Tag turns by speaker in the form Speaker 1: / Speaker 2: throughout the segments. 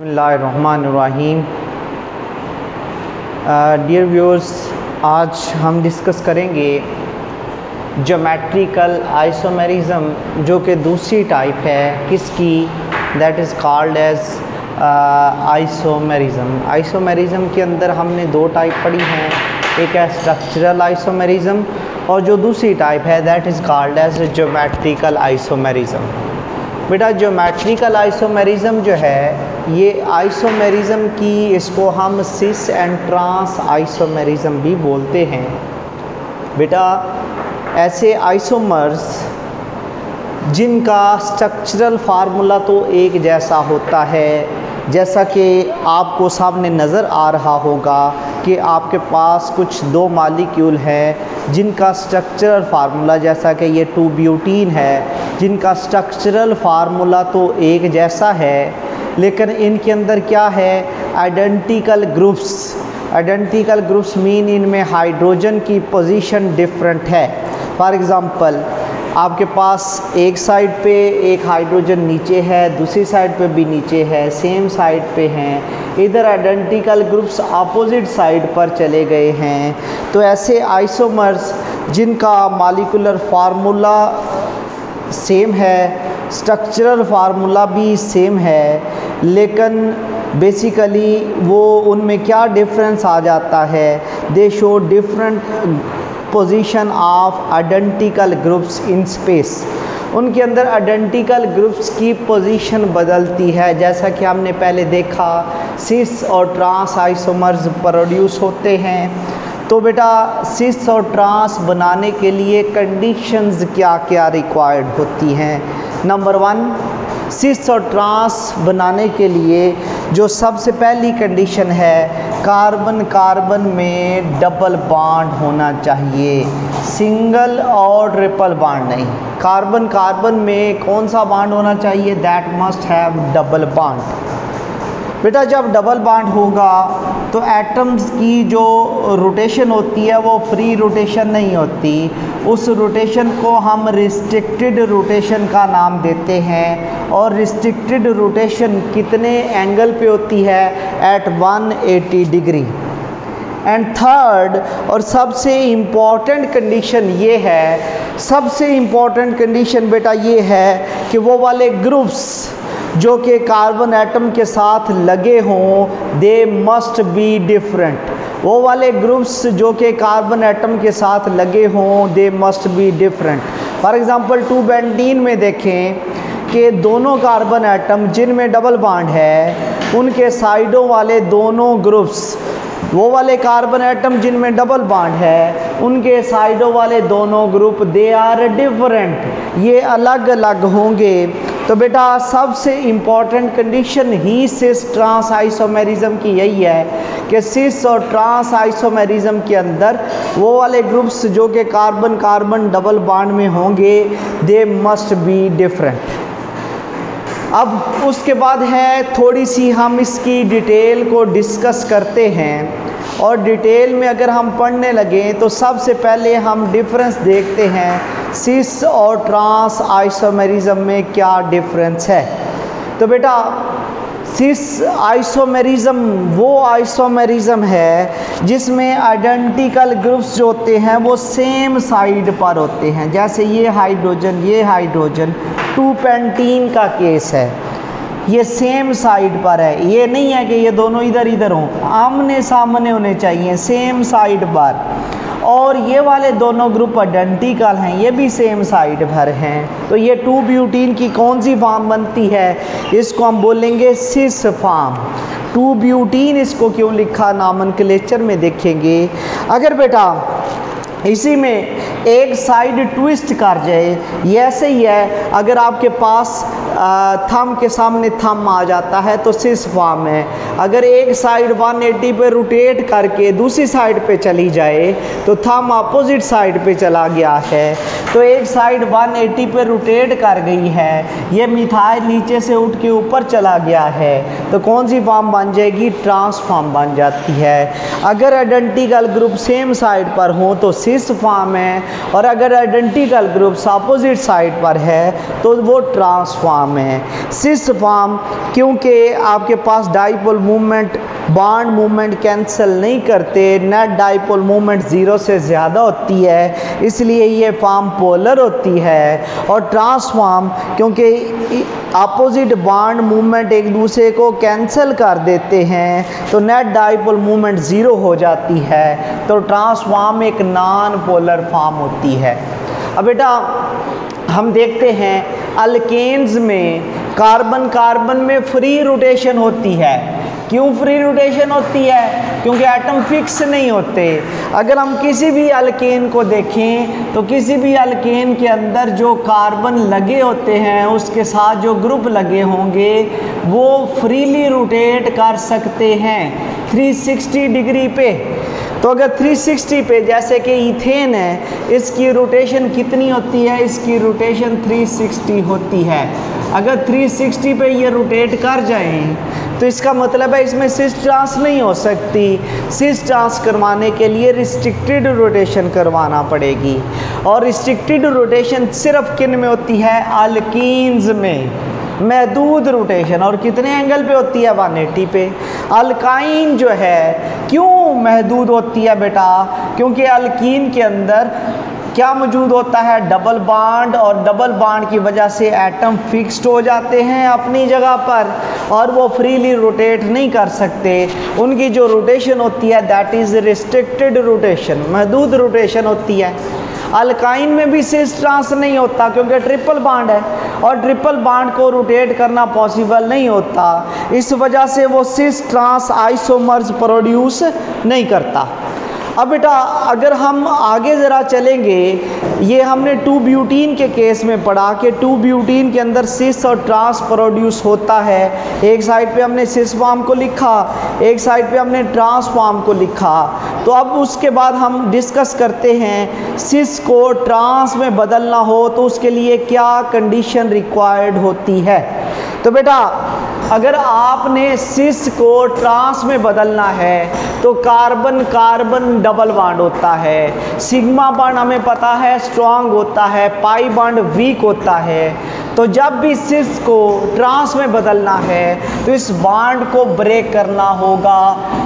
Speaker 1: बिस्मिल्लाहिर्रहमानिर्रहीम। Dear viewers, आज हम डिस्कस करेंगे ज्योमेट्रिकल आइसोमेरिज्म, जो कि दूसरी टाइप है किसकी, that is called as isomerism. Isomerism के अंदर हमने दो टाइप पढ़ी हैं, एक है स्ट्रक्चरल आइसोमेरिज्म और जो दूसरी टाइप है that is called as geometrical isomerism. बेटा ज्योमेट्रिकल आइसोमेरिज्म जो है ये आइसोमेरिज्म की, इसको हम सिस एंड ट्रांस आइसोमेरिज्म भी बोलते हैं। बेटा ऐसे आइसोमर्स जिनका स्ट्रक्चरल फार्मूला तो एक जैसा होता है, जैसा कि आपको सामने नज़र आ रहा होगा कि आपके पास कुछ दो मॉलिक्यूल हैं जिनका स्ट्रक्चरल फार्मूला, जैसा कि ये 2-ब्यूटीन है, जिनका स्ट्रक्चरल फार्मूला तो एक जैसा है, लेकिन इनके अंदर क्या है, identical groups. Identical groups mean इनमें हाइड्रोजन की पोजीशन डिफरेंट है। फॉर एग्ज़ाम्पल आपके पास एक साइड पे एक हाइड्रोजन नीचे है, दूसरी साइड पे भी नीचे है, सेम साइड पे हैं, इधर आइडेंटिकल ग्रुप्स अपोजिट साइड पर चले गए हैं। तो ऐसे आइसोमर्स जिनका मॉलिक्यूलर फार्मूला सेम है, स्ट्रक्चरल फार्मूला भी सेम है, लेकिन बेसिकली वो उनमें क्या डिफरेंस आ जाता है, दे show different position of identical groups in space. उनके अंदर आइडेंटिकल ग्रुप्स की पोजीशन बदलती है। जैसा कि हमने पहले देखा सिस और ट्रांस आइसोमर्स प्रोड्यूस होते हैं। तो बेटा सिस और ट्रांस बनाने के लिए कंडीशंस क्या क्या रिक्वायर्ड होती हैं। नंबर 1, सिस और ट्रांस बनाने के लिए जो सबसे पहली कंडीशन है, कार्बन कार्बन में डबल बॉन्ड होना चाहिए, सिंगल और ट्रिपल बॉन्ड नहीं। कार्बन कार्बन में कौन सा बॉन्ड होना चाहिए, that must have double bond. बेटा जब डबल बॉन्ड होगा तो एटम्स की जो रोटेशन होती है वो फ्री रोटेशन नहीं होती, उस रोटेशन को हम रिस्ट्रिक्टेड रोटेशन का नाम देते हैं। और रिस्ट्रिक्टेड रोटेशन कितने एंगल पे होती है, एट 180 डिग्री। एंड थर्ड और सबसे इम्पॉर्टेंट कंडीशन ये है, सबसे इम्पॉर्टेंट कंडीशन बेटा ये है कि वो वाले ग्रुप्स जो कि कार्बन एटम के साथ लगे हों, दे मस्ट बी डिफरेंट। वो वाले ग्रुप्स जो कि कार्बन एटम के साथ लगे हों, they must be different. For example 2-बेंजीन में देखें कि दोनों कार्बन एटम जिनमें डबल बॉन्ड है, उनके साइडों वाले दोनों ग्रुप्स, वो वाले कार्बन एटम जिनमें डबल बॉन्ड है, उनके साइडों वाले दोनों ग्रुप दे आर डिफरेंट, ये अलग अलग होंगे। तो बेटा सबसे इम्पॉर्टेंट कंडीशन ही सिस ट्रांस आइसोमेरिज्म की यही है कि सिस और ट्रांस आइसोमेरिज्म के अंदर वो वाले ग्रुप्स जो कि कार्बन कार्बन डबल बॉन्ड में होंगे, दे मस्ट बी डिफरेंट। अब उसके बाद है थोड़ी सी हम इसकी डिटेल को डिस्कस करते हैं, और डिटेल में अगर हम पढ़ने लगें तो सबसे पहले हम डिफरेंस देखते हैं सिस और ट्रांस आइसोमेरिज्म में क्या डिफरेंस है। तो बेटा सिस आइसोमेरिज्म वो आइसोमेरिज्म है जिसमें आइडेंटिकल ग्रुप्स जो होते हैं वो सेम साइड पर होते हैं। जैसे ये हाइड्रोजन 2-पेंटीन का केस है, ये सेम साइड पर है, ये नहीं है कि ये दोनों इधर इधर हों, आमने सामने होने चाहिए, सेम साइड पर। और ये वाले दोनों ग्रुप आइडेंटिकल हैं, ये भी सेम साइड पर हैं। तो ये 2-ब्यूटीन की कौन सी फॉर्म बनती है, इसको हम बोलेंगे सिस फॉर्म। 2-ब्यूटीन इसको क्यों लिखा, नॉमेनक्लेचर में देखेंगे। अगर बेटा इसी में एक साइड ट्विस्ट कर जाए, ये ऐसे ही है, अगर आपके पास थंब के सामने थंब आ जाता है तो सिस फॉर्म है। अगर एक साइड 180 पे रोटेट करके दूसरी साइड पे चली जाए तो थंब अपोजिट साइड पे चला गया है। तो एक साइड 180 पे रोटेट कर गई है, ये मिथाइल नीचे से उठ के ऊपर चला गया है, तो कौन सी फॉर्म बन जाएगी, ट्रांस फॉर्म बन जाती है। अगर आइडेंटिकल ग्रुप सेम साइड पर हो तो सिस फॉर्म है, और अगर आइडेंटिकल ग्रुप्स अपोजिट साइड पर है तो वो ट्रांस फॉर्म फॉर्म है। सिस फॉर्म क्योंकि आपके पास dipole movement bond movement cancel नहीं करते, नेट डाइपोल मूवमेंट 0 से ज़्यादा होती है, इसलिए ये फॉर्म पोलर होती है। और ट्रांसफॉर्म क्योंकि अपोजिट बॉन्ड मूवमेंट एक दूसरे को कैंसिल कर देते हैं तो नेट डाइपोल मूवमेंट 0 हो जाती है, तो ट्रांसफॉर्म एक नॉन पोलर फॉर्म होती है। अब बेटा हम देखते हैं अल्केन्स में कार्बन कार्बन में फ्री रोटेशन होती है। क्यों फ्री रोटेशन होती है? क्योंकि एटम फिक्स नहीं होते। अगर हम किसी भी अल्केन को देखें तो किसी भी अल्केन के अंदर जो कार्बन लगे होते हैं उसके साथ जो ग्रुप लगे होंगे वो फ्रीली रोटेट कर सकते हैं 360 डिग्री पे। तो अगर 360 पे जैसे कि इथेन है, इसकी रोटेशन कितनी होती है? इसकी रोटेशन 360 होती है। अगर 360 पे ये रोटेट कर जाएं तो इसका मतलब है इसमें सिस ट्रांस नहीं हो सकती। सिस ट्रांस करवाने के लिए रिस्ट्रिक्टेड रोटेशन करवाना पड़ेगी, और रिस्ट्रिक्टेड रोटेशन सिर्फ किन में होती है? अल्कीन्स में महदूद रोटेशन। और कितने एंगल पे होती है? 180 पे। अल्काइन जो है क्यों महदूद होती है बेटा? क्योंकि अल्कीन के अंदर क्या मौजूद होता है? डबल बॉन्ड, और डबल बॉन्ड की वजह से एटम फिक्स्ड हो जाते हैं अपनी जगह पर और वो फ्रीली रोटेट नहीं कर सकते। उनकी जो रोटेशन होती है दैट इज़ रिस्ट्रिक्टेड रोटेशन, महदूद रोटेशन होती है। अल्काइन में भी सिस ट्रांस नहीं होता क्योंकि ट्रिपल बॉन्ड है, और ट्रिपल बॉन्ड को रोटेट करना पॉसिबल नहीं होता, इस वजह से वो सिस ट्रांस आइसोमर्स प्रोड्यूस नहीं करता। अब बेटा अगर हम आगे ज़रा चलेंगे, ये हमने 2-ब्यूटीन के केस में पढ़ा कि 2-ब्यूटीन के अंदर सिस और ट्रांस प्रोड्यूस होता है। एक साइड पे हमने सिस फॉर्म को लिखा, एक साइड पे हमने ट्रांस फॉर्म को लिखा। तो अब उसके बाद हम डिस्कस करते हैं सिस को ट्रांस में बदलना हो तो उसके लिए क्या कंडीशन रिक्वायर्ड होती है। तो बेटा अगर आपने सिस को ट्रांस में बदलना है तो कार्बन कार्बन डबल बॉन्ड होता है, सिग्मा बॉन्ड हमें पता है स्ट्रांग होता है, पाई बॉन्ड वीक होता है। तो जब भी सिस को ट्रांस में बदलना है तो इस बॉन्ड को ब्रेक करना होगा,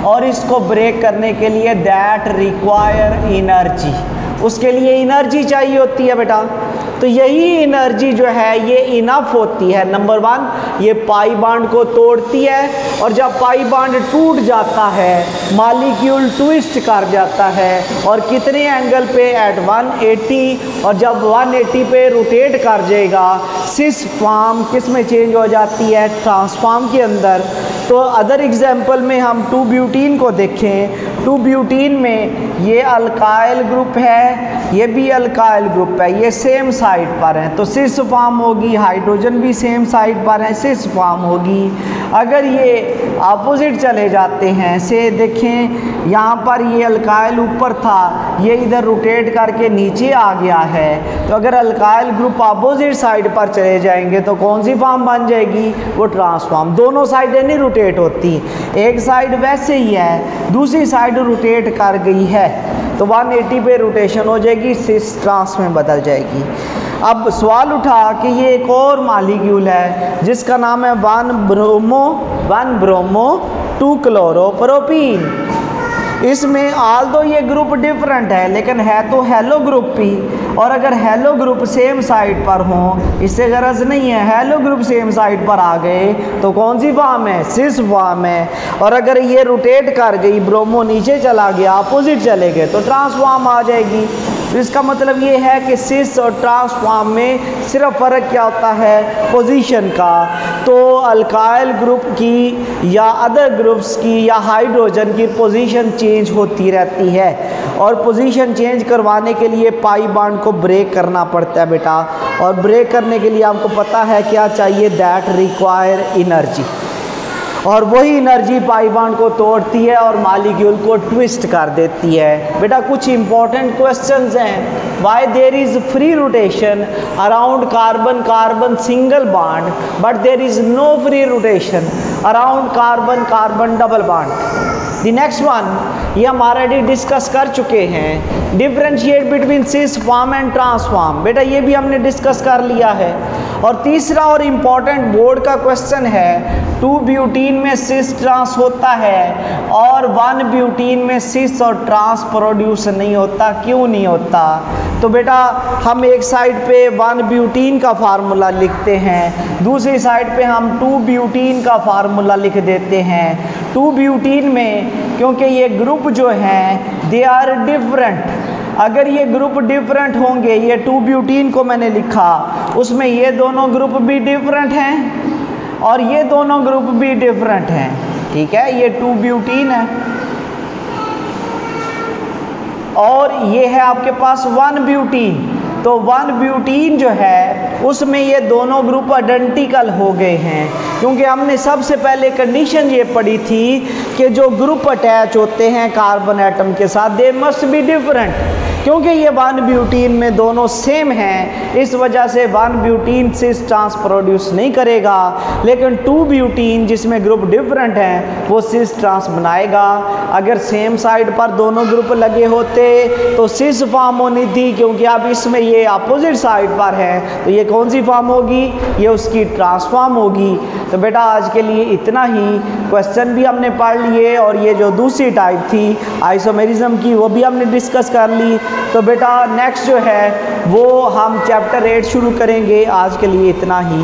Speaker 1: और इसको ब्रेक करने के लिए दैट रिक्वायर एनर्जी, उसके लिए एनर्जी चाहिए होती है बेटा। तो यही एनर्जी जो है ये इनफ होती है। नंबर 1 ये पाई बॉन्ड को तोड़ती है, और जब पाई बॉन्ड टूट जाता है मॉलिक्यूल ट्विस्ट कर जाता है, और कितने एंगल पे? एट 180। और जब 180 पे रोटेट कर जाएगा सिस फॉर्म किस में चेंज हो जाती है? ट्रांसफॉर्म के अंदर। तो अदर एग्जाम्पल में हम 2-ब्यूटीन को देखें, 2-ब्यूटीन में ये अल्काइल ग्रुप है, ये भी अल्काइल ग्रुप है, ये सेम साइड पर हैं तो सिस फॉर्म होगी। हाइड्रोजन भी सेम साइड पर है, सिस फॉर्म होगी। अगर ये अपोजिट चले जाते हैं, से देखें यहाँ पर ये अल्काइल ऊपर था, ये इधर रोटेट करके नीचे आ गया है, तो अगर अल्काइल ग्रुप अपोजिट साइड पर चले जाएंगे तो कौन सी फॉर्म बन जाएगी? वो ट्रांसफॉर्म। दोनों साइडें नहीं रोटेट होती, एक साइड वैसे ही है, दूसरी साइड रोटेट कर गई है तो 180 पे रोटेशन हो जाएगी, सिस ट्रांस में बदल जाएगी। अब सवाल उठा कि ये एक और मॉलिक्यूल है जिसका नाम है 1-ब्रोमो 2-क्लोरोप्रोपीन। इसमें आल दो ये ग्रुप डिफरेंट है लेकिन है तो हेलो ग्रुप ही, और अगर हेलो ग्रुप सेम साइड पर हो, इससे गरज नहीं है, हेलो ग्रुप सेम साइड पर आ गए तो कौन सी फॉर्म है? सिस फॉर्म है। और अगर ये रोटेट कर गई, ब्रोमो नीचे चला गया, अपोजिट चले गए तो ट्रांसफॉर्म आ जाएगी। तो इसका मतलब ये है कि सिस और ट्रांसफॉर्म में सिर्फ फ़र्क क्या होता है? पोजीशन का। तो अल्काइल ग्रुप की या अदर ग्रुप्स की या हाइड्रोजन की पोजीशन चेंज होती रहती है, और पोजीशन चेंज करवाने के लिए पाई बॉन्ड को ब्रेक करना पड़ता है बेटा। और ब्रेक करने के लिए आपको पता है क्या चाहिए? दैट रिक्वायर एनर्जी, और वही एनर्जी पाई बॉन्ड को तोड़ती है और मॉलिक्यूल को ट्विस्ट कर देती है। बेटा कुछ इंपॉर्टेंट क्वेश्चंस हैं। Why there is free rotation around carbon carbon single bond but there is no free rotation around carbon carbon double bond. The next one ये हम ऑलरेडी डिस्कस कर चुके हैं, differentiate between cis form and trans form, बेटा ये भी हमने discuss कर लिया है। और तीसरा और इम्पॉर्टेंट बोर्ड का क्वेश्चन है 2 ब्यूटीन में सिस ट्रांस होता है और 1 ब्यूटीन में सिस और ट्रांस प्रोड्यूस नहीं होता, क्यों नहीं होता? तो बेटा हम एक साइड पे 1 ब्यूटीन का फार्मूला लिखते हैं, दूसरी साइड पे हम 2 ब्यूटीन का फार्मूला लिख देते हैं। 2 ब्यूटीन में क्योंकि ये ग्रुप जो हैं दे आर डिफरेंट, अगर ये ग्रुप डिफरेंट होंगे, ये 2 ब्यूटीन को मैंने लिखा, उसमें ये दोनों ग्रुप भी डिफरेंट हैं और ये दोनों ग्रुप भी डिफरेंट हैं, ठीक है। ये 2 ब्यूटीन है और ये है आपके पास 1 ब्यूटीन, तो 1 ब्यूटीन जो है उसमें ये दोनों ग्रुप आइडेंटिकल हो गए हैं, क्योंकि हमने सबसे पहले कंडीशन ये पढ़ी थी कि जो ग्रुप अटैच होते हैं कार्बन एटम के साथ दे मस्ट बी डिफरेंट, क्योंकि ये 1 ब्यूटीन में दोनों सेम हैं, इस वजह से 1 ब्यूटीन सिस ट्रांस प्रोड्यूस नहीं करेगा, लेकिन 2 ब्यूटीन जिसमें ग्रुप डिफरेंट हैं वो सिस ट्रांस बनाएगा। अगर सेम साइड पर दोनों ग्रुप लगे होते तो सिस फॉर्म होनी थी, क्योंकि अब इसमें ये अपोजिट साइड पर है, तो ये कौन सी फॉर्म होगी? ये उसकी ट्रांसफॉर्म होगी। तो बेटा आज के लिए इतना ही, क्वेश्चन भी हमने पढ़ लिए और ये जो दूसरी टाइप थी आइसोमेरिज्म की वो भी हमने डिस्कस कर ली। तो बेटा नेक्स्ट जो है वो हम चैप्टर 8 शुरू करेंगे। आज के लिए इतना ही।